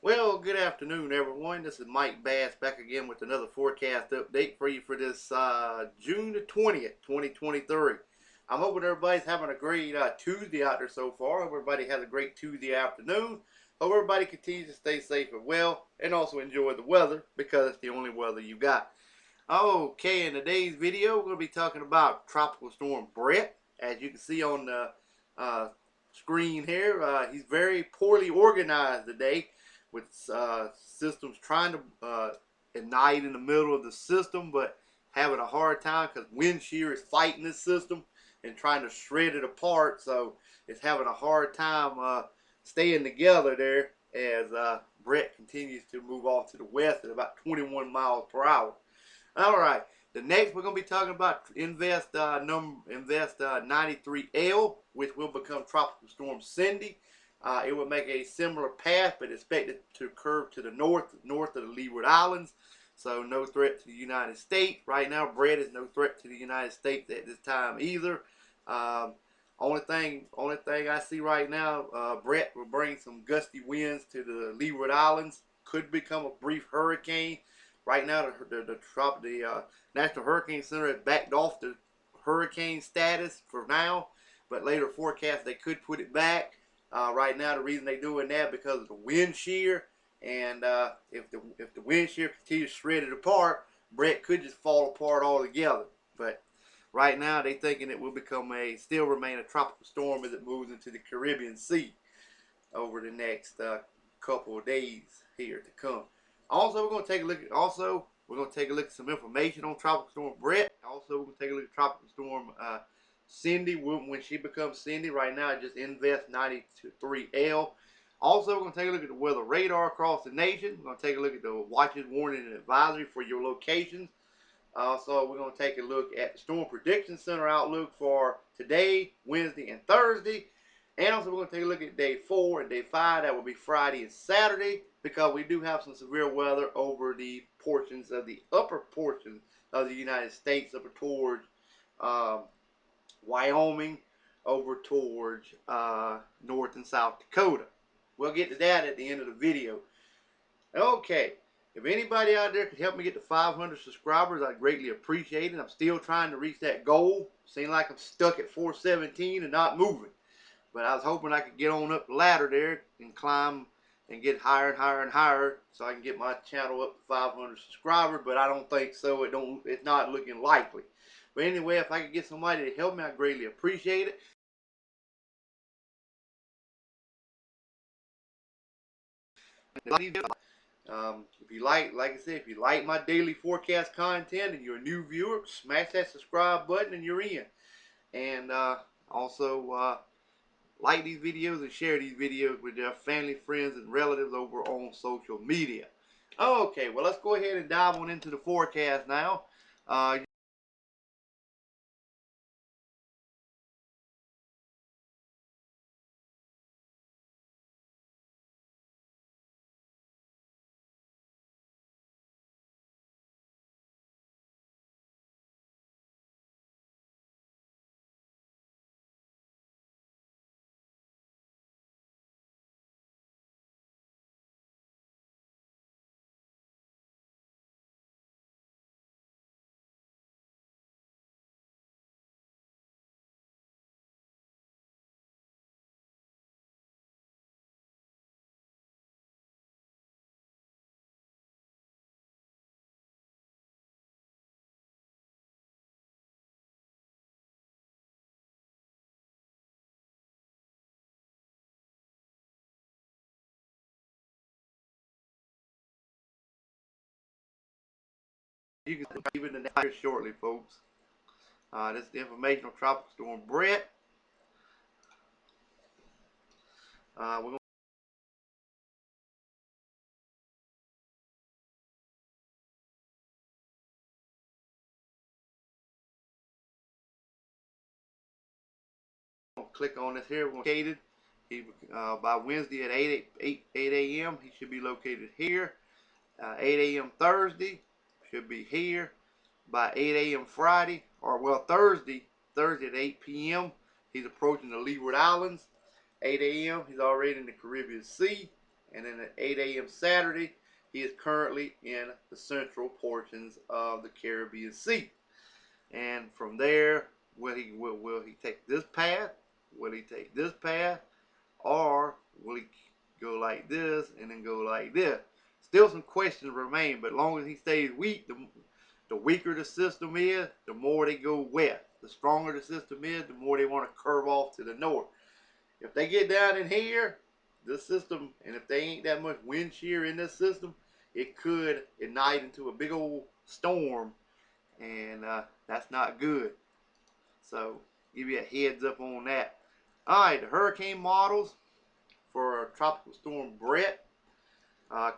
Well, good afternoon, everyone. This is Mike Bass back again with another forecast update for you for this June the 20th, 2023. I'm hoping everybody's having a great Tuesday out there so far. Hope everybody has a great Tuesday afternoon. Hope everybody continues to stay safe and well and also enjoy the weather because it's the only weather you got. Okay, in today's video, we're going to be talking about Tropical Storm Bret. As you can see on the screen here, he's very poorly organized today, with systems trying to ignite in the middle of the system, but having a hard time because wind shear is fighting this system and trying to shred it apart. So it's having a hard time staying together there as Bret continues to move off to the west at about 21 miles per hour. All right. The next we're going to be talking about Invest 93L, which will become Tropical Storm Cindy. It will make a similar path, but expected to curve to the north of the Leeward Islands. So no threat to the United States. Right now, Bret is no threat to the United States at this time either. Only thing I see right now, Bret will bring some gusty winds to the Leeward Islands. Could become a brief hurricane. Right now, the National Hurricane Center has backed off the hurricane status for now, but later forecasts they could put it back. Right now, the reason they're doing that because of the wind shear, and if the wind shear continues to shred it apart, Bret could just fall apart altogether. But right now, they're thinking it will still remain a tropical storm as it moves into the Caribbean Sea over the next couple of days here to come. Also, we're going to take a look at some information on Tropical Storm Bret. Also, we're going to take a look at Tropical Storm Cindy when she becomes Cindy. Right now, just Invest 93L. Also, we're going to take a look at the weather radar across the nation. We're going to take a look at the watches, warning, and advisory for your locations. So we're going to take a look at the Storm Prediction Center outlook for today, Wednesday, and Thursday. And also we're going to take a look at day 4 and day 5. That will be Friday and Saturday, because we do have some severe weather over the portions of the upper portions of the United States, up towards Wyoming, over towards North and South Dakota. We'll get to that at the end of the video. Okay, if anybody out there could help me get to 500 subscribers, I'd greatly appreciate it. I'm still trying to reach that goal. Seems like I'm stuck at 417 and not moving. But I was hoping I could get on up the ladder there and climb and get higher and higher and higher so I can get my channel up to 500 subscribers. But I don't think so. It's not looking likely. But anyway, if I could get somebody to help me, I'd greatly appreciate it. If you like I said, if you like my daily forecast content and you're a new viewer, smash that subscribe button and you're in. And also like these videos and share these videos with their family, friends, and relatives over on social media. Okay, well, let's go ahead and dive on into the forecast now. You can see even the here shortly, folks. This is the information on Tropical Storm Bret. We're going to click on this here. We're located. By Wednesday at 8 a.m. he should be located here. 8 a.m. Thursday should be here. By 8 a.m. Friday, or well, Thursday at 8 p.m. he's approaching the Leeward Islands. 8 a.m. he's already in the Caribbean Sea, and then at 8 a.m. Saturday, he is currently in the central portions of the Caribbean Sea. And from there, will he take this path? Will he take this path? Or will he go like this and then go like this? Still some questions remain, but as long as he stays weak, the weaker the system is, the more they go west. The stronger the system is, the more they want to curve off to the north. If they get down in here, this system, and if they ain't that much wind shear in this system, it could ignite into a big old storm, and that's not good. So give you a heads up on that. Alright, the hurricane models for Tropical Storm Bret.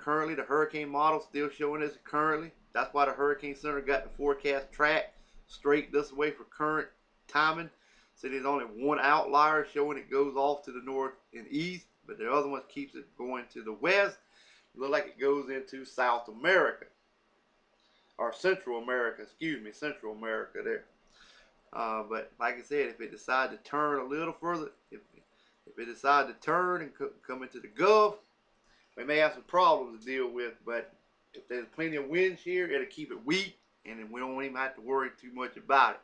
Currently, the hurricane model still showing this currently. That's why the Hurricane Center got the forecast track straight this way for current timing. So there's only one outlier showing it goes off to the north and east, but the other one keeps it going to the west. It looks like it goes into South America, or Central America, excuse me, Central America there. But like I said, if it decides to turn a little further, if it decides to turn and come into the Gulf, we may have some problems to deal with. But if there's plenty of wind shear, it'll keep it weak, and then we don't even have to worry too much about it.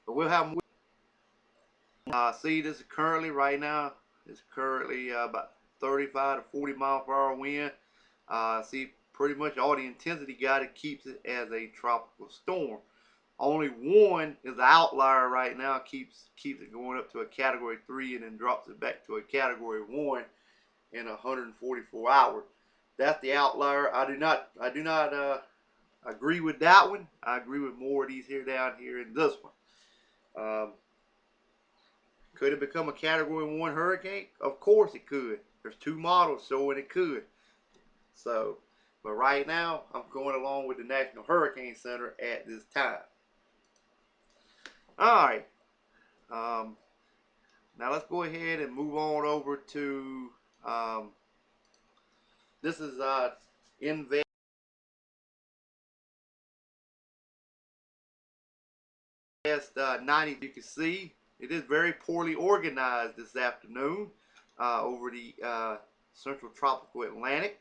But we'll have more. See, this is currently right now. It's currently about 35 to 40 mile per hour wind. See, pretty much all the intensity got it keeps it as a tropical storm. Only one is the outlier right now, keeps it going up to a category 3 and then drops it back to a category 1 in 144 hours. That's the outlier. I do not agree with that one. I agree with more of these here down here in this one. Could it become a category 1 hurricane? Of course it could. There's 2 models showing it could. So, but right now I'm going along with the National Hurricane Center at this time. Alright. Now let's go ahead and move on over to this is Invest 90. You can see it is very poorly organized this afternoon over the central tropical Atlantic.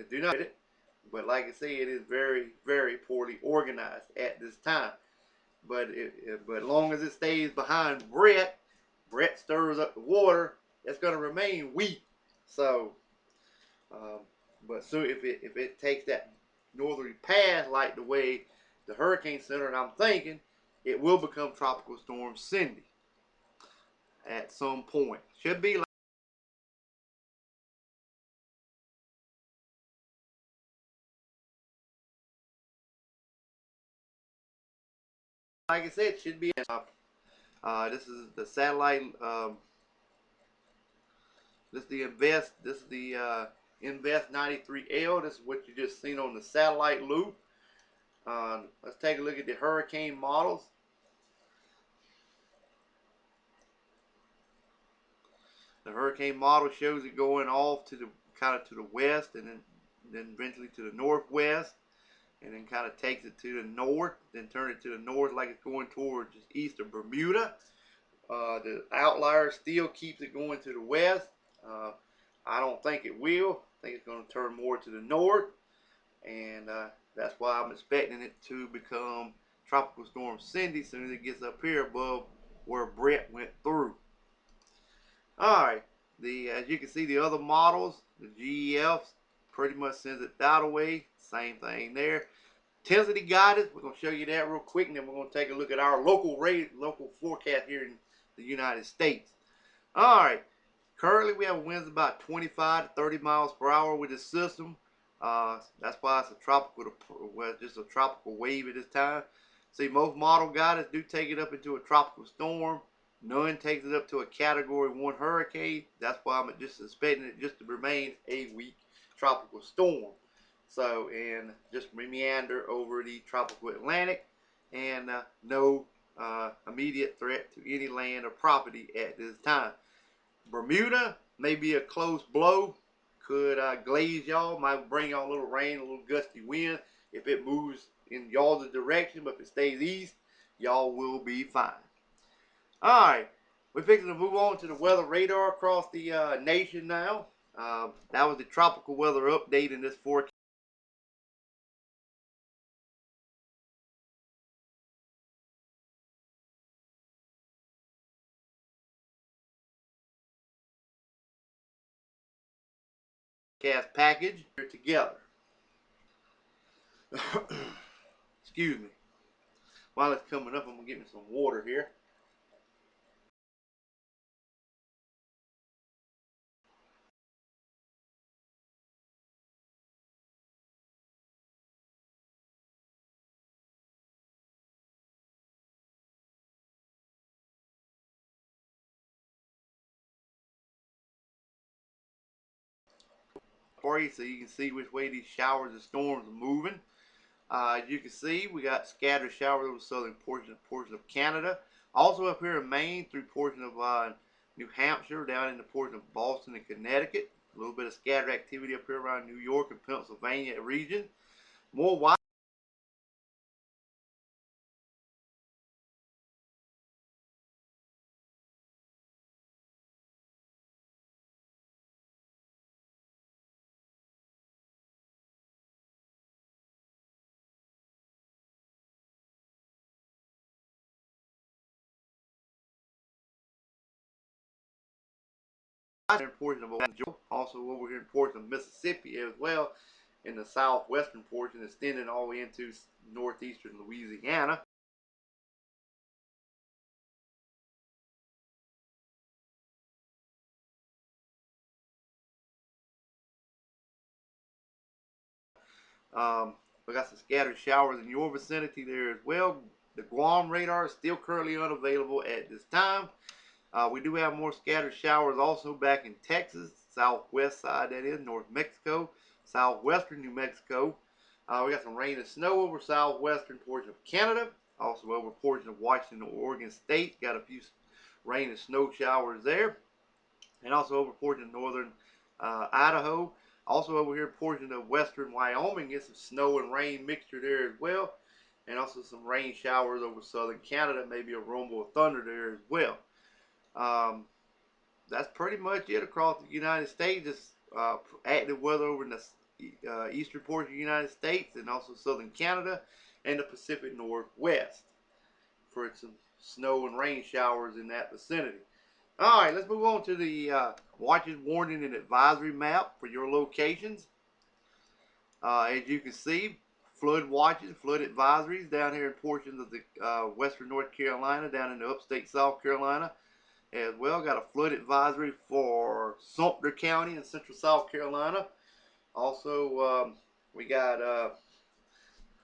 Do not it, but like I say, it is very, very poorly organized at this time. But as long as it stays behind Bret stirs up the water, it's going to remain weak. So, but soon if it takes that northerly path like the way the Hurricane Center and I'm thinking, it will become Tropical Storm Cindy at some point. Should be like I said, should be. This is the satellite. This is the Invest. This is the Invest 93L. This is what you just seen on the satellite loop. Let's take a look at the hurricane models. The hurricane model shows it going off to the kind of to the west, and then eventually to the northwest, and then kind of takes it to the north, then turn it to the north like it's going towards east of Bermuda. The outlier still keeps it going to the west. I don't think it will. I think it's going to turn more to the north, and that's why I'm expecting it to become Tropical Storm Cindy as soon as it gets up here above where Bret went through. Alright, as you can see, the other models, the GEFs, pretty much sends it that away. Same thing there. Intensity guidance, we're going to show you that real quick, and then we're going to take a look at our local forecast here in the United States. Alright, currently we have winds about 25 to 30 miles per hour with this system. That's why it's a tropical, well, just a tropical wave at this time. See, most model guidance do take it up into a tropical storm. None takes it up to a category 1 hurricane. That's why I'm just expecting it just to remain a weak tropical storm. So, and just meander over the tropical Atlantic, and no immediate threat to any land or property at this time. Bermuda may be a close blow. Could glaze y'all, might bring y'all a little rain, a little gusty wind if it moves in y'all's direction, but if it stays east, y'all will be fine. Alright, we're fixing to move on to the weather radar across the nation now. That was the tropical weather update in this forecast package here together. Excuse me. While it's coming up, I'm going to get me some water here. For you so you can see which way these showers and storms are moving. As you can see, we got scattered showers over the southern portion of Canada. Also up here in Maine through portion of New Hampshire, down in the portion of Boston and Connecticut. A little bit of scattered activity up here around New York and Pennsylvania region. More wide. Portion of Georgia, also over here in portion of Mississippi as well, in the southwestern portion, extending all the way into northeastern Louisiana. We got some scattered showers in your vicinity there as well. The Guam radar is still currently unavailable at this time. We do have more scattered showers also back in Texas, southwest side that is, North Mexico, southwestern New Mexico. We got some rain and snow over southwestern portion of Canada, also over portion of Washington, Oregon State. Got a few rain and snow showers there, and also over portion of northern Idaho. Also over here portion of western Wyoming, get some snow and rain mixture there as well, and also some rain showers over southern Canada, maybe a rumble of thunder there as well. That's pretty much it across the United States. Just active weather over in the eastern portion of the United States and also southern Canada and the Pacific Northwest for some snow and rain showers in that vicinity. Alright, let's move on to the watches, warning, and advisory map for your locations. As you can see, flood watches, flood advisories down here in portions of the western North Carolina, down in the upstate South Carolina as well. Got a flood advisory for Sumter County in central South Carolina. Also, we got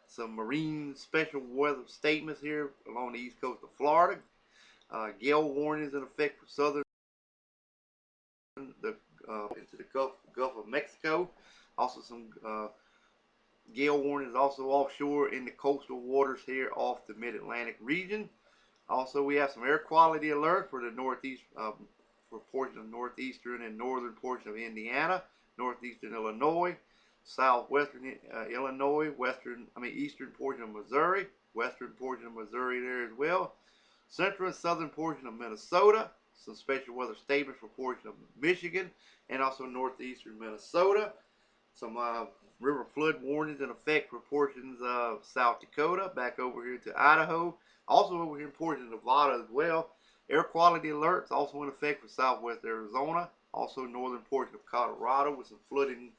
some marine special weather statements here along the east coast of Florida. Gale warnings in effect for southern into the Gulf of Mexico. Also some gale warnings also offshore in the coastal waters here off the mid-Atlantic region. Also, we have some air quality alert for the northeast, for portion of northeastern and northern portion of Indiana, northeastern Illinois, southwestern Illinois, eastern portion of Missouri, western portion of Missouri there as well, central and southern portion of Minnesota, some special weather statements for portion of Michigan, and also northeastern Minnesota. Some river flood warnings in effect for portions of South Dakota, back over here to Idaho. Also over here in portions of Nevada as well. Air quality alerts also in effect for southwest Arizona. Also northern portion of Colorado with some flooding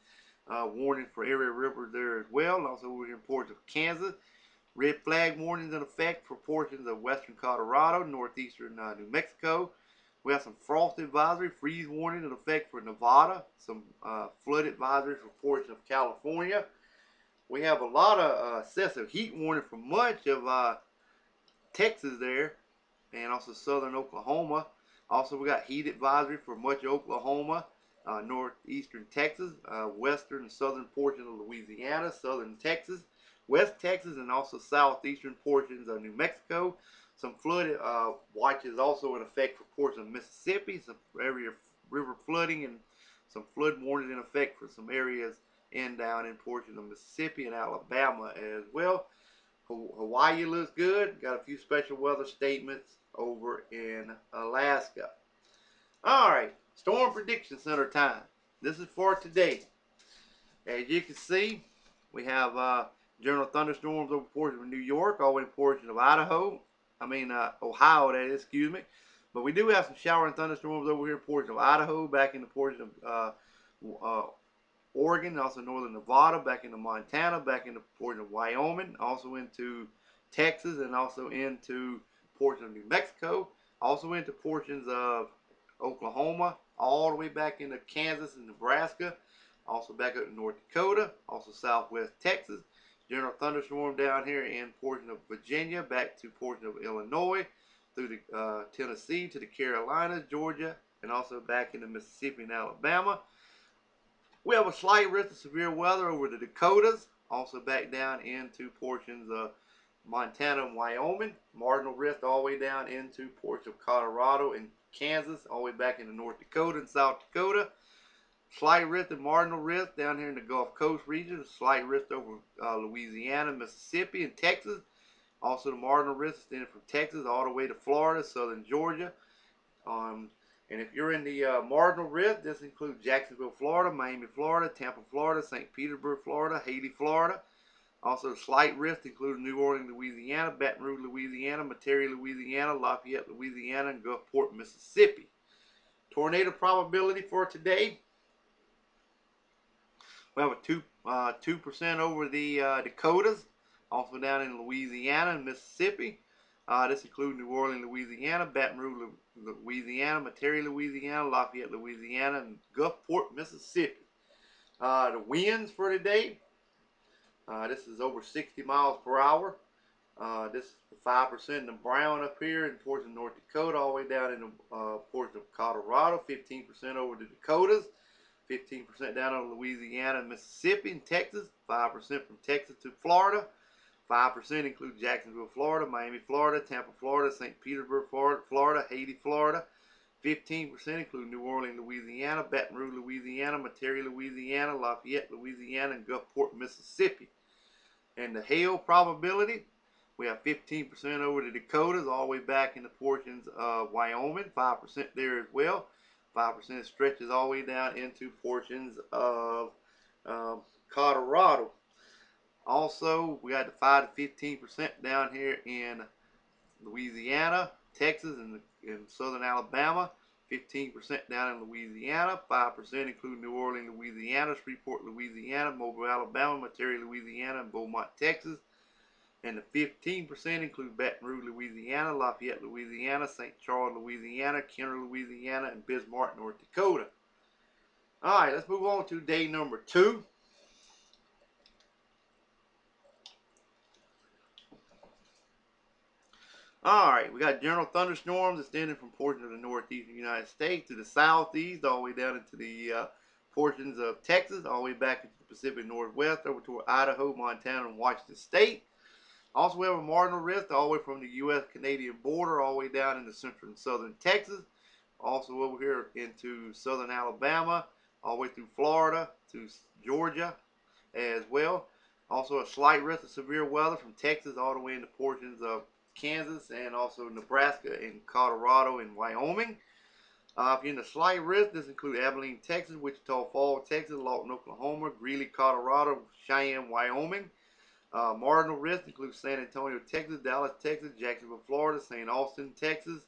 warning for area rivers there as well. And also over here in portions of Kansas. Red flag warnings in effect for portions of western Colorado, northeastern New Mexico. We have some frost advisory, freeze warning in effect for Nevada. Some flood advisory for portions of California. We have a lot of excessive heat warning for much of Texas there, and also southern Oklahoma. Also, we got heat advisory for much of Oklahoma, northeastern Texas, western and southern portion of Louisiana, southern Texas, West Texas, and also southeastern portions of New Mexico. Some flood watches also in effect for portions of Mississippi, some area river flooding, and some flood warnings in effect for some areas down in portions of Mississippi and Alabama as well. Hawaii looks good. Got a few special weather statements over in Alaska. All right, Storm Prediction Center time. This is for today. As you can see, we have general thunderstorms over portions of New York, all the way to portions of Ohio, that is, excuse me. But we do have some shower and thunderstorms over here in portions of Idaho, back in the portion of Oregon, also northern Nevada, back into Montana, back into portion of Wyoming, also into Texas, and also into portions of New Mexico, also into portions of Oklahoma, all the way back into Kansas and Nebraska, also back up to North Dakota, also southwest Texas. General thunderstorm down here in portion of Virginia, back to portion of Illinois, through the Tennessee to the Carolinas, Georgia, and also back into Mississippi and Alabama. We have a slight risk of severe weather over the Dakotas, also back down into portions of Montana and Wyoming. Marginal risk all the way down into portions of Colorado and Kansas, all the way back into North Dakota and South Dakota. Slight risk and marginal risk down here in the Gulf Coast region. Slight risk over Louisiana, Mississippi, and Texas. Also the marginal risk extending from Texas all the way to Florida, southern Georgia. And if you're in the marginal risk, this includes Jacksonville, Florida, Miami, Florida, Tampa, Florida, St. Petersburg, Florida, Haiti, Florida. Also slight risk includes New Orleans, Louisiana, Baton Rouge, Louisiana, Metairie, Louisiana, Lafayette, Louisiana, and Gulfport, Mississippi. Tornado probability for today. We have a 2% over the Dakotas, also down in Louisiana and Mississippi. This includes New Orleans, Louisiana, Baton Rouge, Louisiana, Metairie, Louisiana, Lafayette, Louisiana, and Gulfport, Mississippi. The winds for today, this is over 60 miles per hour. This is 5% in the Brown up here in portions of North Dakota, all the way down in the portions of Colorado, 15% over the Dakotas, 15% down on Louisiana and Mississippi and Texas, 5% from Texas to Florida. 5% include Jacksonville, Florida, Miami, Florida, Tampa, Florida, St. Petersburg, Florida, Haiti, Florida. 15% include New Orleans, Louisiana, Baton Rouge, Louisiana, Metairie, Louisiana, Lafayette, Louisiana, and Gulfport, Mississippi. And the hail probability, we have 15% over the Dakotas, all the way back in the portions of Wyoming, 5% there as well. 5% stretches all the way down into portions of Colorado. Also, we got the 5 to 15% down here in Louisiana, Texas, and southern Alabama. 15% down in Louisiana. 5% include New Orleans, Louisiana, Shreveport, Louisiana, Mobile, Alabama, Metairie, Louisiana, and Beaumont, Texas. And the 15% include Baton Rouge, Louisiana, Lafayette, Louisiana, St. Charles, Louisiana, Kenner, Louisiana, and Bismarck, North Dakota. All right, let's move on to day number 2. Alright, we got general thunderstorms extending from portions of the northeastern United States to the southeast, all the way down into the portions of Texas, all the way back into the Pacific Northwest, over toward Idaho, Montana, and Washington State. Also, we have a marginal risk all the way from the U.S.-Canadian border, all the way down into central and southern Texas. Also over here into southern Alabama, all the way through Florida to Georgia as well. Also, a slight risk of severe weather from Texas all the way into portions of Kansas and also Nebraska and Colorado and Wyoming. If you're in the slight risk, this includes Abilene, Texas, Wichita Falls, Texas, Lawton, Oklahoma, Greeley, Colorado, Cheyenne, Wyoming. Marginal risk includes San Antonio, Texas, Dallas, Texas, Jacksonville, Florida, Austin, Texas,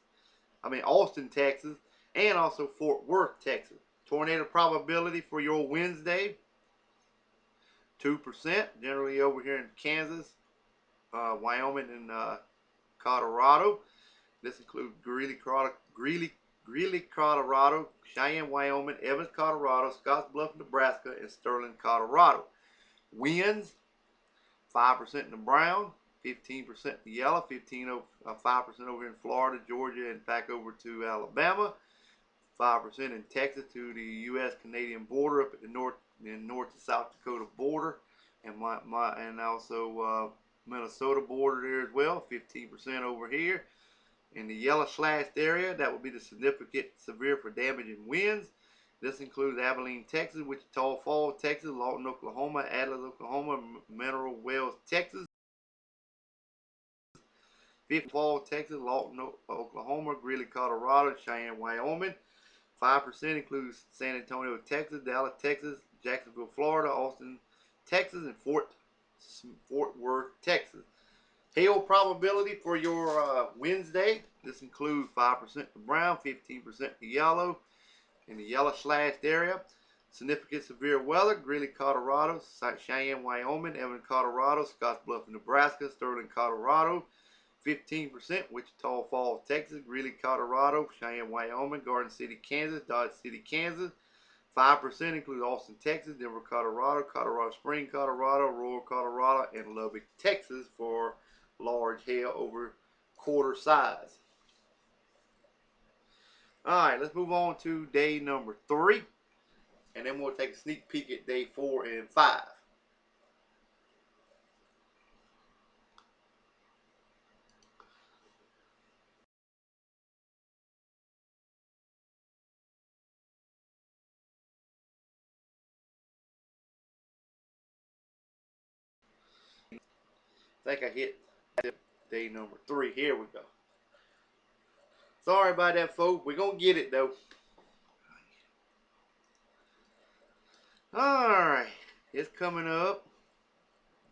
and also Fort Worth, Texas. Tornado probability for your Wednesday, 2%, generally over here in Kansas, Wyoming, and Colorado. This includes Greeley, Colorado, Cheyenne, Wyoming, Evans, Colorado, Scottsbluff, Nebraska, and Sterling, Colorado. Winds, 5% in the brown, 15% in the yellow, 5% over in Florida, Georgia, and back over to Alabama. 5% in Texas to the U.S.-Canadian border up at the North to South Dakota border, and also Minnesota border there as well. 15% over here. In the yellow slashed area, that would be the significant severe for damaging winds. This includes Abilene, Texas, Wichita Falls, Texas, Lawton, Oklahoma, Atlas, Oklahoma, Mineral Wells, Texas, Falls, Texas, Lawton, Oklahoma, Greeley, Colorado, Cheyenne, Wyoming. 5% includes San Antonio, Texas, Dallas, Texas, Jacksonville, Florida, Austin, Texas, and Fort Worth, Texas. Hail probability for your Wednesday. This includes 5% to brown, 15% to yellow in the yellow slashed area. Significant severe weather: Greeley, Colorado, Cheyenne, Wyoming, Evan, Colorado, Scottsbluff, Nebraska, Sterling, Colorado. 15% Wichita Falls, Texas, Greeley, Colorado, Cheyenne, Wyoming, Garden City, Kansas, Dodge City, Kansas. 5% includes Austin, Texas, Denver, Colorado, Colorado Springs, Colorado, Aurora, Colorado, and Lubbock, Texas for large hail over quarter size. Alright, let's move on to day number 3, and then we'll take a sneak peek at day 4 and 5. I think I hit day number 3. Here we go. Sorry about that, folks. We're going to get it, though. Alright, it's coming up.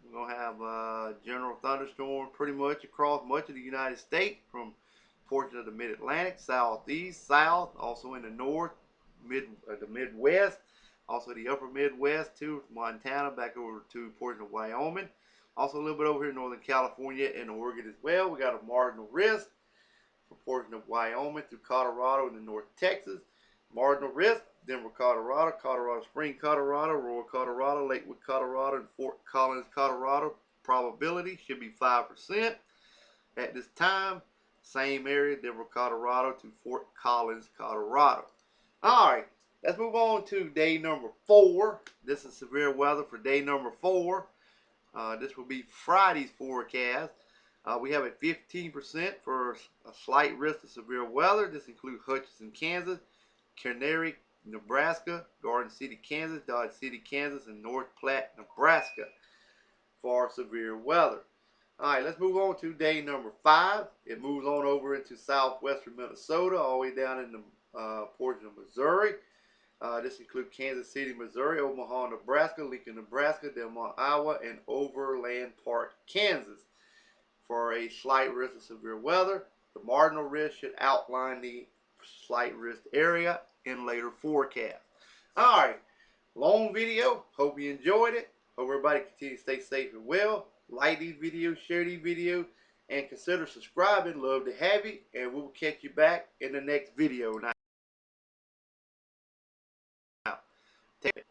We're going to have a general thunderstorm pretty much across much of the United States, from portions of the mid-Atlantic, southeast, south, also in the north, the Midwest, also the upper Midwest too, Montana, back over to portions of Wyoming. Also a little bit over here in Northern California and Oregon as well. We got a marginal risk for portions of Wyoming through Colorado and the North Texas. Marginal risk: Denver, Colorado, Colorado Springs, Colorado, Aurora, Colorado, Lakewood, Colorado, and Fort Collins, Colorado. Probability should be 5% at this time. Same area, Denver, Colorado to Fort Collins, Colorado. Alright, let's move on to day number 4. This is severe weather for day number 4. This will be Friday's forecast. We have a 15% for a slight risk of severe weather. This includes Hutchinson, Kansas, Canary, Nebraska, Garden City, Kansas, Dodge City, Kansas, and North Platte, Nebraska for severe weather. Alright, let's move on to day number 5. It moves on over into southwestern Minnesota, all the way down in the portion of Missouri. This includes Kansas City, Missouri, Omaha, Nebraska, Lincoln, Nebraska, Des Moines, Iowa, and Overland Park, Kansas for a slight risk of severe weather. The marginal risk should outline the slight risk area in later forecasts. Alright, long video. Hope you enjoyed it. Hope everybody continues to stay safe and well. Like these videos, share these videos, and consider subscribing. Love to have you, and we'll catch you back in the next video. Now, take care.